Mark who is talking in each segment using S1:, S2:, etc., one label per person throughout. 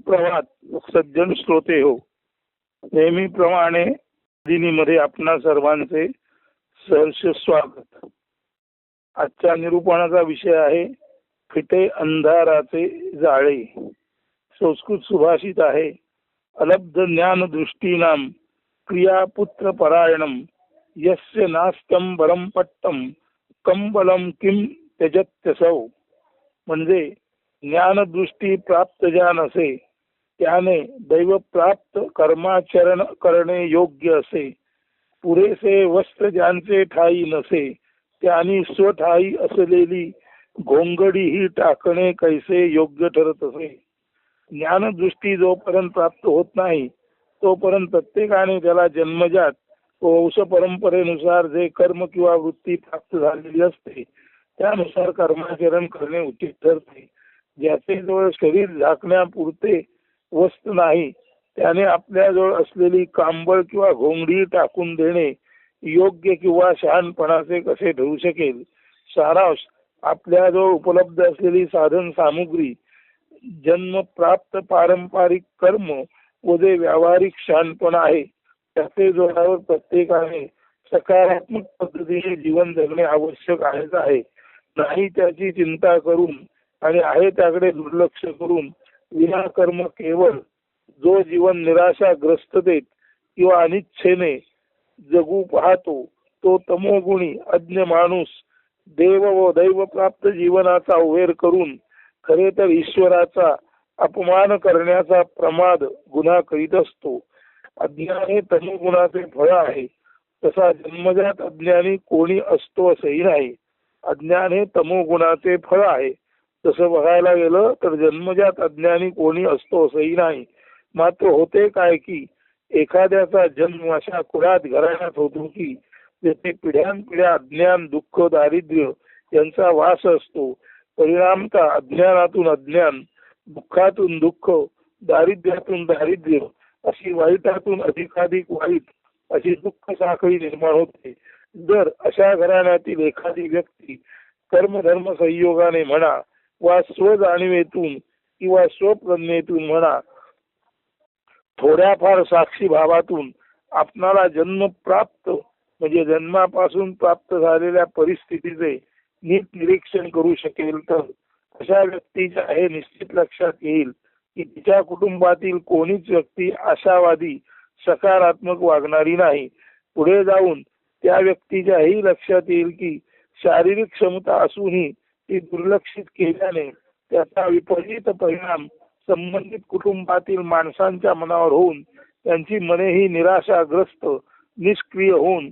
S1: सुप्रभात सज्जन श्रोते हो. नेहमीप्रमाणे दिनीमध्ये आपणा सर्वांचे सहर्ष स्वागत. आजच्या निरूपणाचा विषय आहे फिटे अंधाराचे जाळे. संस्कृत सुभाषित आहे, अलब्ध ज्ञान दृष्टीनाम क्रियापुत्र परायणम यस्य नास्त्यं वरम पट्टम कंबलम किम त्यजत्यसौ. म्हणजे ज्ञानदृष्टी प्राप्त ज्या नसे त्याने दैव प्राप्त कर्माचरण करणे योग्य असे. पुरेसे वस्त्र ज्यांचे ठाई नसे त्यांनी स्वठाई असलेली घोंगडी ही टाकणे कैसे योग्य ठरत असे. ज्ञानदृष्टी जोपर्यंत प्राप्त होत नाही तोपर्यंत प्रत्येकाने त्याला जन्मजात व वंश परंपरेनुसार जे कर्म किंवा वृत्ती प्राप्त झालेली असते त्यानुसार कर्माचरण करणे उचित ठरते. ज्याचे जवळ शरीर झाकण्यापुरते वस्त्र नाही त्याने आपल्याजवळ असलेली कांबळ किंवा घोंगडी टाकून देणे योग्य किंवा शहाणपणाचे कसे ठरू शकेल. सारांश, आपल्याजवळ उपलब्ध असलेली साधन सामुग्री, जन्म प्राप्त पारंपरिक कर्म व जे व्यावहारिक शहाणपणा आहे त्याचे जोरावर प्रत्येकाने सकारात्मक पद्धतीने जीवन जगणे आवश्यक आहे. नाही त्याची चिंता करून आणि आहे त्याकडे दुर्लक्ष करून विनाकर्म केवळ जो जीवन निराशाग्रस्ततेत किंवा अनिच्छेने जगू पाहतो तो तमोगुणी अज्ञ माणूस देव व दैव प्राप्त जीवनाचा उहेर करून खरे तर ईश्वराचा अपमान करण्याचा प्रमाद गुन्हा करीत असतो. अज्ञान हे तमोगुणाचे फळ आहे. तसा जन्मजात अज्ञानी कोणी असतो असेही नाही. अज्ञान हे तमोगुणाचे फळ आहे. तसं बघायला गेलं तर जन्मजात अज्ञानी कोणी असतो असंही नाही. मात्र होते काय की एखाद्याचा जन्म अशा कुळात घराण्यात होतो की जेथे पिढ्यानपिढ्या अज्ञान, दुःख, दारिद्र्य यांचा वास असतो. परिणामतः अज्ञानातून अज्ञान, दुःखातून दुःख, दारिद्र्यातून दारिद्र्य अशी वाईटातून अधिकाधिक वाईट अशी दुःख साखळी निर्माण होते. जर अशा घराण्यातील एखादी व्यक्ती कर्मधर्म संयोगाने म्हणा वा स्वजाणीवेतून किंवा स्वप्रज्ञेतून म्हणा थोड्याफार साक्षी भावातून आपणाला जन्म प्राप्त म्हणजे जन्मापासून प्राप्त झालेल्या परिस्थितीचे नीट निरीक्षण करू शकेल तर अशा व्यक्तीच्या हे निश्चित लक्षात येईल की तिच्या कुटुंबातील कोणीच व्यक्ती आशावादी सकारात्मक वागणारी नाही. पुढे जाऊन त्या व्यक्तीच्या ही लक्षात येईल की शारीरिक क्षमता असूनही ती दुर्लक्षित केल्याने त्याचा विपरीत परिणाम संबंधित कुटुंबातील माणसांच्या मनावर होऊन त्यांची मनेही निराशाग्रस्त निष्क्रिय होऊन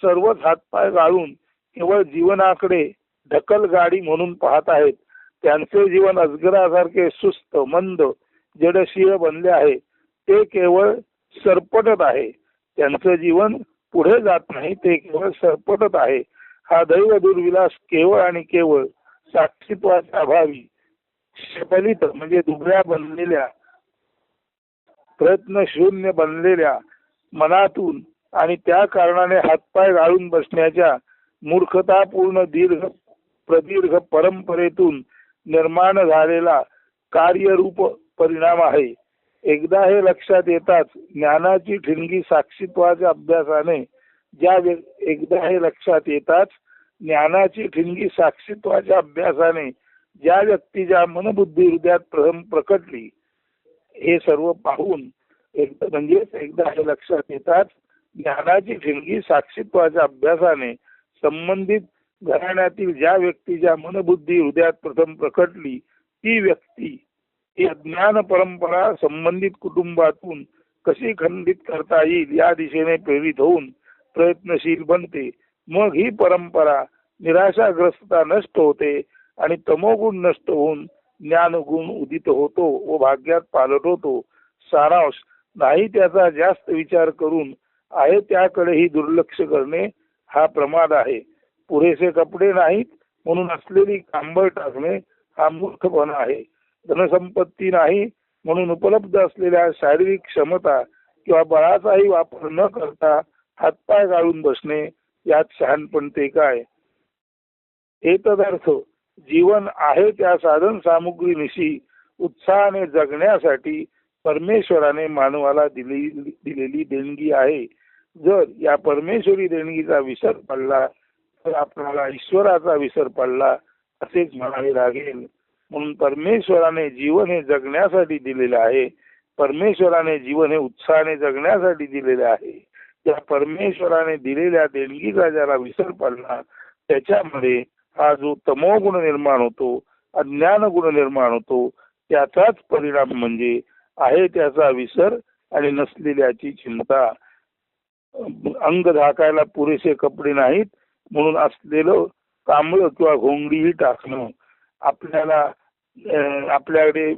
S1: सर्वच हातपाय गाळून केवळ जीवनाकडे ढकल गाडी म्हणून पाहत आहेत. त्यांचे जीवन अजगरासारखे सुस्त मंद जडशीळ बनले आहे. ते केवळ सरपटत आहे. त्यांचं जीवन पुढे जात नाही, ते केवळ सरपटत आहे. हा दैव दुर्विलास केवळ आणि केवळ साक्षीत्वाच्या अभावी शबलित म्हणजे दुबळ्या बनलेल्या प्रयत्न शून्य बनलेल्या मनातून आणि त्या कारणाने हातपाय गाळून बसण्याच्या मूर्खतापूर्ण प्रदीर्घ परंपरेतून निर्माण झालेला कार्यरूप परिणाम आहे. एकदा हे लक्षात येताच ज्ञानाची ठिणगी साक्षीत्वाच्या अभ्यासाने ज्या व्यक्तीच्या मनबुद्धी हृदयात प्रकटली हे सर्व पाहून एकदा हे लक्षात येताच ज्ञानाची ठिणगी साक्षीत्वाच्या अभ्यासाने संबंधित घराण्यातील ज्या व्यक्तीच्या मनबुद्धी हृदयात प्रथम प्रकटली ती व्यक्ती ही अज्ञान परंपरा संबंधित कुटुंबातून कशी खंडित करता येईल या दिशेने प्रेरित होऊन प्रयत्नशील बनते. मग ही परंपरा निराशाग्रस्तता नष्ट होते आणि तमोगुण नष्ट होऊन ज्ञानगुण उदित होतो व भाग्यात पालट होतो. सारांश, नाही त्याचा जास्त विचार करून आहे त्याकडेही दुर्लक्ष करणे हा प्रमाद आहे. पुरेसे कपडे नाहीत म्हणून असलेली कांबळ टाकणे हा मूर्खपणा आहे. धनसंपत्ती नाही म्हणून उपलब्ध असलेल्या शारीरिक क्षमता किंवा बळाचाही वापर न करता हातपाय गाळून बसणे यात शहाणपणते काय. हेतदर्थ जीवन आहे त्या साधन सामुग्रीनिशी उत्साहाने जगण्यासाठी परमेश्वराने मानवाला दिलेली देणगी आहे. जर या परमेश्वरी देणगीचा विसर पडला तर आपल्याला ईश्वराचा विसर पडला असेच म्हणावे लागेल. म्हणून परमेश्वराने जीवन हे जगण्यासाठी दिलेले आहे. परमेश्वराने जीवन हे उत्साहाने जगण्यासाठी दिलेले आहे. त्या परमेश्वराने दिलेल्या देणगीचा ज्याला विसर पडला त्याच्यामध्ये हा जो तमोगुण निर्माण होतो, अज्ञान गुण निर्माण होतो, त्याचाच परिणाम म्हणजे आहे त्याचा विसर आणि नसलेल्याची चिंता. अंग झाकायला पुरेसे कपडे नाहीत म्हणून असलेलं कांबळ किंवा घोंगडीही टाकणं, आपल्याला आपल्याकडे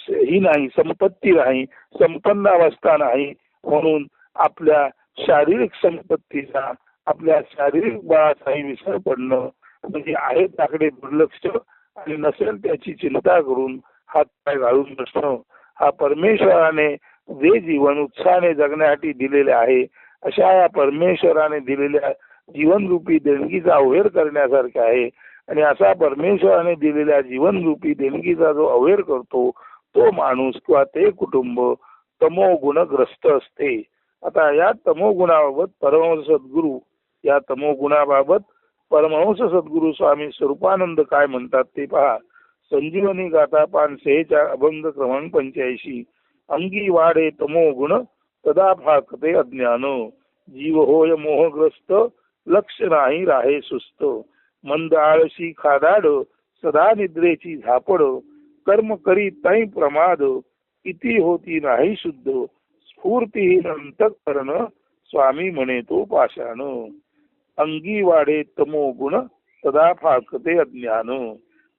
S1: ही नाही, संपत्ती नाही, संपन्न अवस्था नाही म्हणून आपल्या शारीरिक संपत्तीचा, आपल्या शारीरिक बळाचाही विसर पडणं म्हणजे आहे त्याकडे दुर्लक्ष आणि नसेल त्याची चिंता करून हात पाय घालून बसणं. हा परमेश्वराने जे जीवन उत्साहाने जगण्यासाठी दिलेले आहे अशा या परमेश्वराने दिलेल्या जीवनरूपी देणगीचा अवहेर करण्यासारखा आहे. आणि असा परमेश्वराने दिलेल्या जीवनरूपी देणगीचा जो अवहेर करतो तो माणूस किंवा ते कुटुंब तमोगुणग्रस्त असते. आता या तमोगुणाबाबत परमहंस सद्गुरू स्वामी स्वरूपानंद काय म्हणतात ते पहा. संजीवनी गाथा 506 अभंग क्रमांक 85. अंगी वाढे तमोगुण तदा फाकते अज्ञान, जीव होय मोहग्रस्त लक्ष नाही राहे सुस्त, मंद आळशी खादाड सदा निद्रेची झापड, कर्म करी तै प्रमाद किती होती नाही शुद्ध, स्फूर्तीहीन अंतःकरण स्वामी म्हणे तो पाषाण. अंगी वाढे तमो गुण तदा फाकते अज्ञान.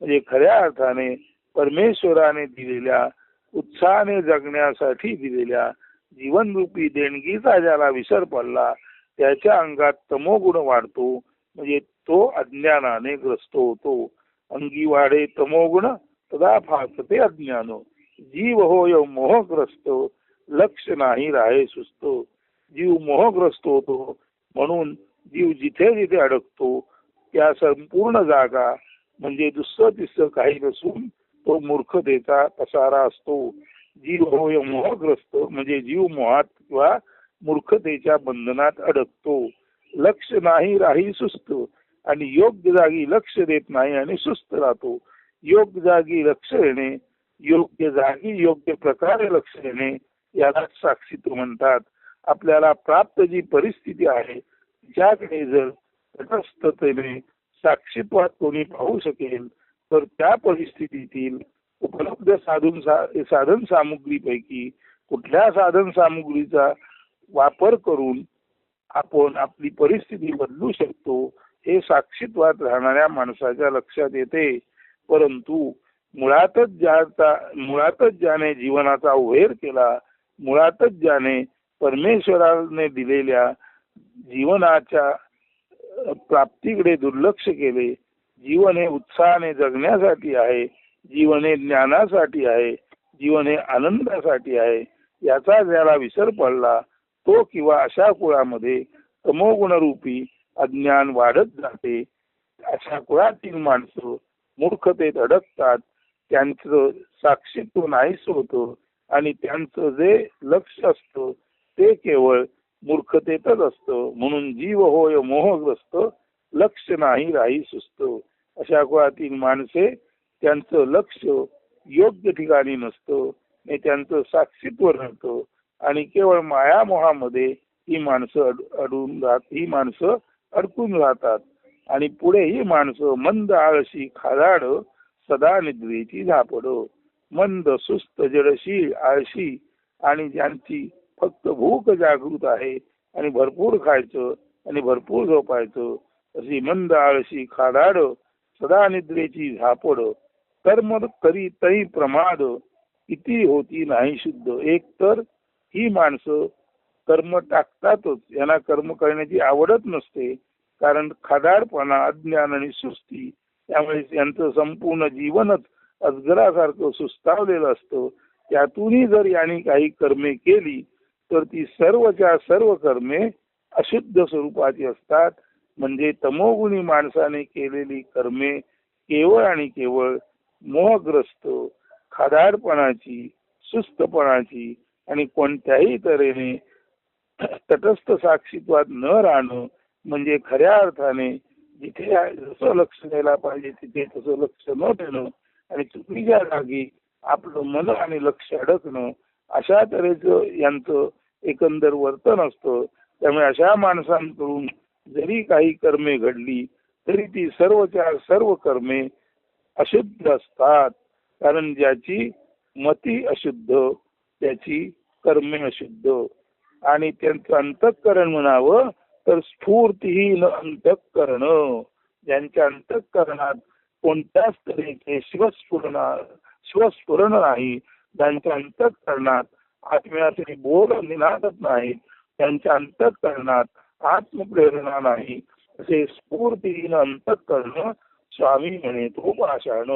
S1: म्हणजे खऱ्या अर्थाने परमेश्वराने दिलेल्या उत्साहाने जगण्यासाठी दिलेल्या जीवनरूपी देणगीचा ज्याला विसर पडला त्याच्या अंगात तमोगुण वाढतो म्हणजे तो अज्ञानाने ग्रस्त होतो. अंगी वाढे तमोगुण तदा फाकते अज्ञान, जीव होय मोहग्रस्त लक्ष नाही राहे सुस्त. जीव मोहग्रस्त होतो म्हणून जीव जिथे जिथे अडकतो त्या संपूर्ण जागा म्हणजे दुसरं तिसरं काही नसून तो मूर्खतेचा पसारा असतो. जीव होय मोहग्रस्त म्हणजे जीव मोहात किंवा मूर्खतेच्या बंधनात अडकतो. लक्ष नाही राही सुस्त, आणि योग्य जागी लक्ष देत नाही आणि सुस्त राहतो. योग्य जागी लक्ष देणे, योग्य जागी योग्य प्रकारे लक्ष देणे याला साक्षीत्व म्हणतात. आपल्याला प्राप्त जी परिस्थिती आहे ज्याकडे जर तटस्थतेने साक्षीत्वात कोणी पाहू शकेल तर त्या परिस्थितीतील उपलब्ध साधन सामुग्रीपैकी कुठल्या साधन सामुग्रीचा वापर करून आपण आपली परिस्थिती बदलू शकतो हे साक्षीत्वात राहणाऱ्या माणसाच्या लक्षात येते. परंतु मुळातच ज्याने जीवनाचा अवहेर केला, मुळातच ज्याने परमेश्वराने दिलेल्या जीवनाच्या प्राप्तीकडे दुर्लक्ष केले, जीवन हे उत्साहाने जगण्यासाठी आहे, जीवन हे ज्ञानासाठी आहे, जीवन हे आनंदासाठी आहे, याचा ज्याला विसर पडला तो किंवा अशा कुळामध्ये तमोगुणरूपी अज्ञान वाढत जाते. अशा कुळातील माणसं मूर्खतेत अडकतात, त्यांचं साक्षीत्व नाहीस होतं आणि त्यांचं जे लक्ष असतं ते केवळ मूर्खतेतच असतं. म्हणून जीव होय मोहग्रस्त लक्ष नाही राही सुस्त. अशा कुळातील माणसे त्यांचं लक्ष योग्य ठिकाणी नसतं, त्यांचं साक्षीत्व राहतं आणि केवळ मायामोहामध्ये ही माणसं अडकून राहतात. आणि पुढे ही माणसं मंद आळशी खादाड सदा निद्रेची झापड. मंद सुस्त जडशील आळशी आणि ज्यांची फक्त भूक जागृत आहे आणि भरपूर खायचं आणि भरपूर झोपायचं अशी मंद आळशी खादाड सदा निद्रेची झापड. कर्म करी तै प्रमाद किती होती नाही शुद्ध. एक तर ही माणसं कर्म टाकतातच, यांना कर्म करण्याची आवडत नसते, कारण खादाडपणा अज्ञान आणि सुस्ती त्यामुळे यांचं संपूर्ण जीवनच अजगरासारखं सुस्तावलेलं असतं. त्यातूनही जर यांनी काही कर्मे केली तर ती सर्वच्या सर्व कर्मे अशुद्ध स्वरूपाची असतात. म्हणजे तमोगुणी माणसाने केलेली कर्मे केवळ आणि केवळ मोहग्रस्त खादाडपणाची सुस्तपणाची आणि कोणत्याही तऱ्हेने तटस्थ साक्षीत्वात न राहणं म्हणजे खऱ्या अर्थाने जिथे जसं लक्ष द्यायला पाहिजे तिथे तसं लक्ष न देणं आणि चुकीच्या जागी आपलं मन आणि लक्ष अडकणं अशा तऱ्हेचं यांचं एकंदर वर्तन असतं. त्यामुळे अशा माणसांकडून जरी काही कर्मे घडली तरी ती सर्वच्या सर्व कर्मे अशुद्ध असतात. कारण ज्याची मती अशुद्ध त्याची कर्मे अशुद्ध. आणि त्यांचं अंतःकरण म्हणावं तर स्फूर्तीहीन अंतःकरण. ज्यांच्या अंतःकरणात कोणत्याच तऱ्हेचे शिवस्फुरण नाही, ज्यांच्या अंतःकरणात आत्म्याचे बोल निनादत नाहीत, त्यांच्या अंतःकरणात आत्मप्रेरणा नाही, असे स्फूर्तीहीन अंतःकरण स्वामी म्हणे तो पाषाण.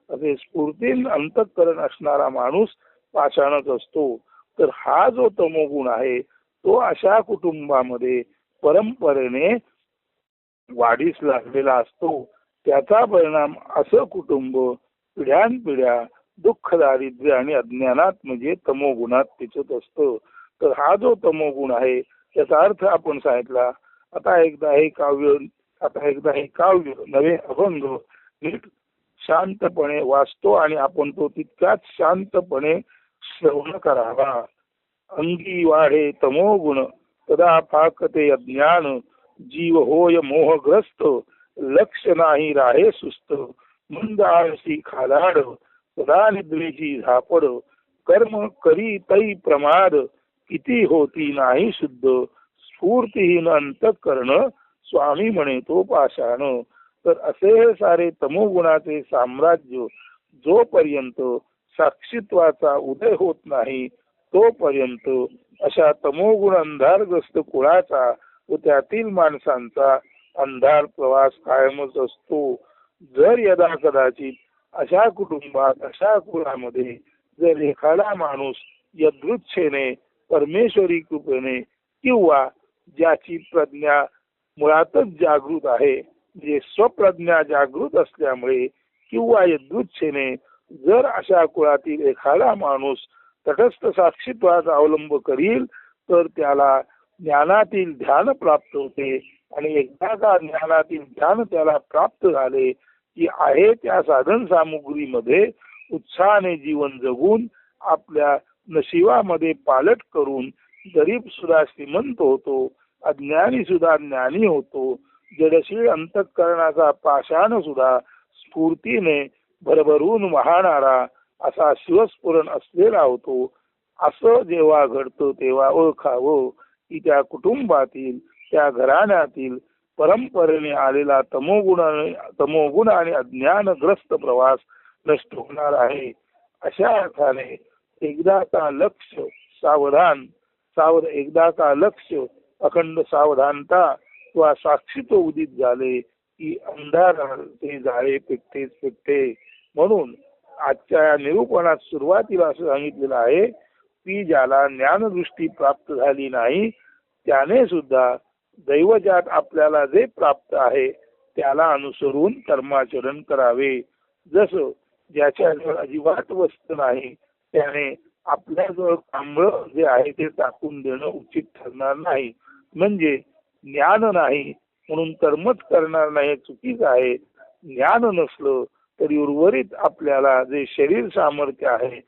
S1: असे स्फूर्तीन अंतःकरण असणारा माणूस पाषाणच असतो. तर हा जो तमोगुण आहे तो अशा कुटुंबामध्ये परंपरेने वाढीस लागलेला असतो. त्याचा परिणाम असं कुटुंब पिढ्यानपिढ्या दुःख, दारिद्र्य आणि अज्ञानात म्हणजे तमोगुणात पिचत असतं. तर हा जो तमोगुण आहे त्याचा अर्थ आपण सांगितला. आता एकदा हे काव्य नवे अभंग नीट शांतपणे वाचतो आणि आपण तो तितकाच शांतपणे श्रवण करावा. अंगी वाढे तमोगुण तदा पाकते अज्ञान, जीव होय मोहग्रस्त लक्ष नाही राहे सुस्त, मंद आळसी खादाड सदा निद्रेची झापड, कर्म करी तै प्रमाद किती होती नाही शुद्ध, स्फूर्तीहीन अंतःकरण स्वामी म्हणे तो पाषाण. तर असे सारे तमोगुणाचे साम्राज्य जोपर्यंत साक्षीत्वाचा उदय होत नाही तोपर्यंत अशा तमोगुण अंधारग्रस्त कुळाचा व त्यातील माणसांचा अंधार प्रवास कायमच असतो. जर यदा कदाचित अशा कुटुंबात अशा कुळामध्ये जर एखादा माणूस यदृच्छेने परमेश्वरी कृपेने किंवा ज्याची प्रज्ञा मुळातच जागृत आहे म्हणजे स्वप्रज्ञा जागृत असल्यामुळे किंवा यदृच्छेने जर अशा कुळातील एखादा माणूस तटस्थ साक्षीत्वाचा अवलंब करील तर त्याला ज्ञानातील ध्यान प्राप्त होते. आणि एकदा का ज्ञानातील ध्यान त्याला प्राप्त झाले की आहे त्या साधन सामुग्रीमध्ये उत्साहाने जीवन जगून आपल्या नशिबामध्ये पालट करून गरीब सुद्धा श्रीमंत होतो, अज्ञानी सुद्धा ज्ञानी होतो, जडशील अंतःकरणाचा पाषाण सुद्धा स्फूर्तीने भरभरून वाहणारा असा शिवस्फुरण असलेला होतो. असं जेव्हा घडतं तेव्हा ओळखावं की त्या कुटुंबातील त्या घराण्यातील परंपरेने आलेला तमोगुण आणि अज्ञानग्रस्त प्रवास नष्ट होणार आहे. अशा अर्थाने एकदा का लक्ष एकदा का लक्ष अखंड सावधानता किंवा साक्षीत्व उदित झाले की अंधाराचे जाळे पेटते. म्हणून आजच्या या निरूपणात सुरुवातीला असं सांगितलेलं आहे की ज्याला ज्ञानदृष्टी प्राप्त झाली नाही त्याने सुद्धा दैवजात आपल्याला जे प्राप्त आहे त्याला अनुसरून कर्माचरण करावे. जसं ज्याच्याजवळ अजिबात वस्तू नाही त्याने आपल्याजवळ तांबळ जे आहे ते टाकून देणं उचित ठरणार नाही. म्हणजे ज्ञान नाही म्हणून कर्मच करणार नाही चुकीच आहे. ज्ञान नसलं तरी उर्वरित आपल्याला जे शरीर सामर्थ्य आहे,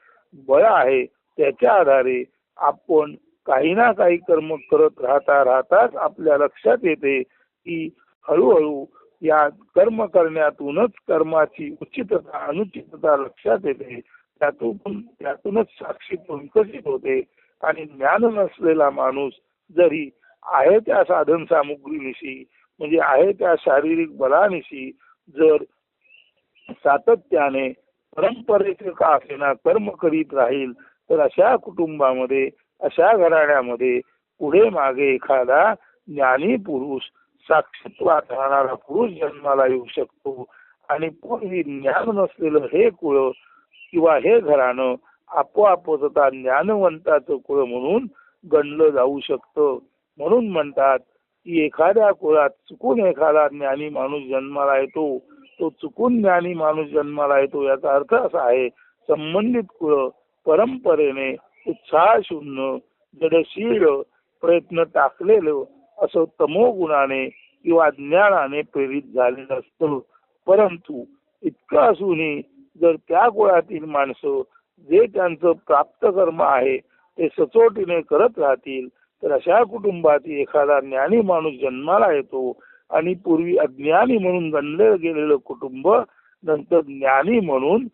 S1: बळ आहे, त्याच्या आधारे आपण काही ना काही कर्म करत राहताच आपल्या लक्षात येते की हळूहळू या कर्म करण्यातूनच कर्माची उचितता अनुचितता लक्षात येते. त्यातूनच साक्षीत्व विकसित होते. आणि ज्ञान नसलेला माणूस जरी आहे त्या साधन सामुग्रीनिशी म्हणजे आहे त्या शारीरिक बलानिशी जर सातत्याने परंपरेचे का असेना कर्म करीत राहील तर अशा कुटुंबामध्ये अशा घराण्यामध्ये पुढे मागे एखादा ज्ञानी पुरुष साक्षीत्वात राहणारा पुरुष जन्माला येऊ शकतो. आणि पूर्वी ज्ञान नसलेलं हे कुळ किंवा हे घराणं आपोआपच आता ज्ञानवंताचं कुळ म्हणून गणलं जाऊ शकतं. म्हणून म्हणतात की एखाद्या कुळात चुकून एखादा ज्ञानी माणूस जन्माला येतो, तो चुकून ज्ञानी माणूस जन्माला येतो याचा अर्थ असा आहे संबंधित कुळ परंपरेने उत्साहशून्य जडशील प्रयत्न टाकलेलं असं तमोगुणाने किंवा ज्ञानाने प्रेरित झालेलं असतं. परंतु इतकं असूनही जर त्या कुळातील माणसं जे त्यांचं प्राप्त कर्म आहे ते सचोटीने करत राहतील तर अशा कुटुंबातील एखादा ज्ञानी माणूस जन्माला येतो आणि पूर्वी अज्ञानी म्हणून गणलं गेलेलं कुटुंब नंतर ज्ञानी म्हणून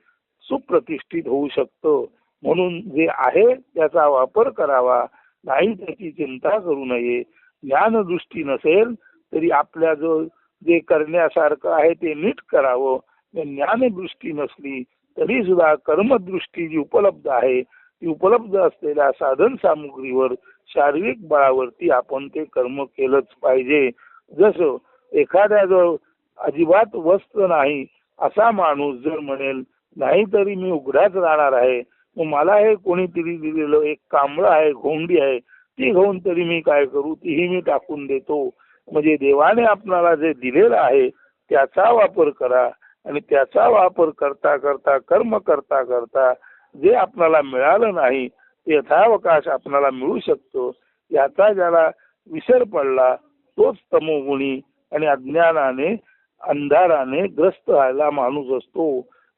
S1: सुप्रतिष्ठित होऊ शकतं. म्हणून जे आहे त्याचा वापर करावा, नाही त्याची चिंता करू नये. ज्ञानदृष्टी नसेल तरी आपल्या जो जे करण्यासारखं आहे ते नीट करावं. ज्ञानदृष्टी नसली तरी सुद्धा कर्मदृष्टी जी उपलब्ध आहे ती उपलब्ध असलेल्या साधन सामुग्रीवर शारीरिक बळावरती आपण ते कर्म केलंच पाहिजे. जसं एखाद्या जो अजिबात वस्त्र नाही असा माणूस जर म्हणेल नाही तरी मी उघड्याच राहणार आहे, मग मला हे कोणीतरी दिलेलं एक कांबळं आहे, घोंगडी आहे, ती घेऊन तरी मी काय करू, तीही मी टाकून देतो. म्हणजे देवाने आपल्याला जे दिलेलं आहे त्याचा वापर करा आणि त्याचा वापर करता करता कर्म करता करता जे आपल्याला मिळालं नाही ते यथावकाश आपल्याला मिळू शकतो. याचा ज्याला विसर पडला तोच तमोगुणी आणि अज्ञानाने अंधाराने ग्रस्त व्हायला माणूस असतो.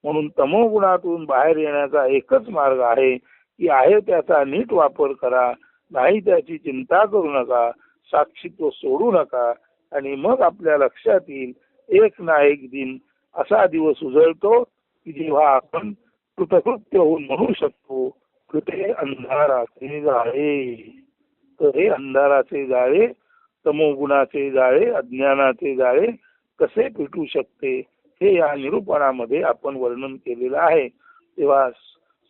S1: म्हणून तमोगुणातून बाहेर येण्याचा एकच मार्ग आहे की आहे त्याचा नीट वापर करा, नाही त्याची चिंता करू नका, साक्षीत्व सोडू नका आणि मग आपल्या लक्षात येईल एक ना एक दिन असा दिवस उजळतो की जेव्हा आपण कृतकृत्य होऊन म्हणू शकतो कृते अंधाराचे जाळे. तर हे अंधाराचे जाळे, तमोगुणाचे जाळे, अज्ञानाचे जाळे कसे पेटू शकते हे या निरूपणामध्ये आपण वर्णन केलेलं आहे. तेव्हा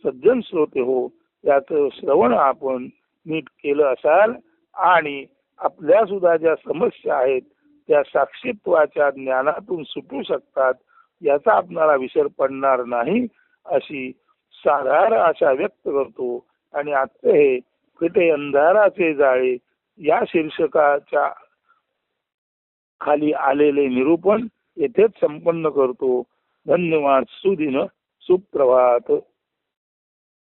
S1: सज्जन श्रोते हो, याचं श्रवण आपण नीट केलं असाल आणि आपल्या सुद्धा ज्या समस्या आहेत त्या साक्षीत्वाच्या ज्ञानातून सुटू शकतात याचा आपणाला विसर पडणार नाही अशी साधारण आशा व्यक्त करतो. आणि आजचे हे पेटे अंधाराचे जाळे या शीर्षकाच्या खाली आलेले निरूपण येथेच संपन्न करतो. धन्यवाद. सुदिन, सुप्रभात.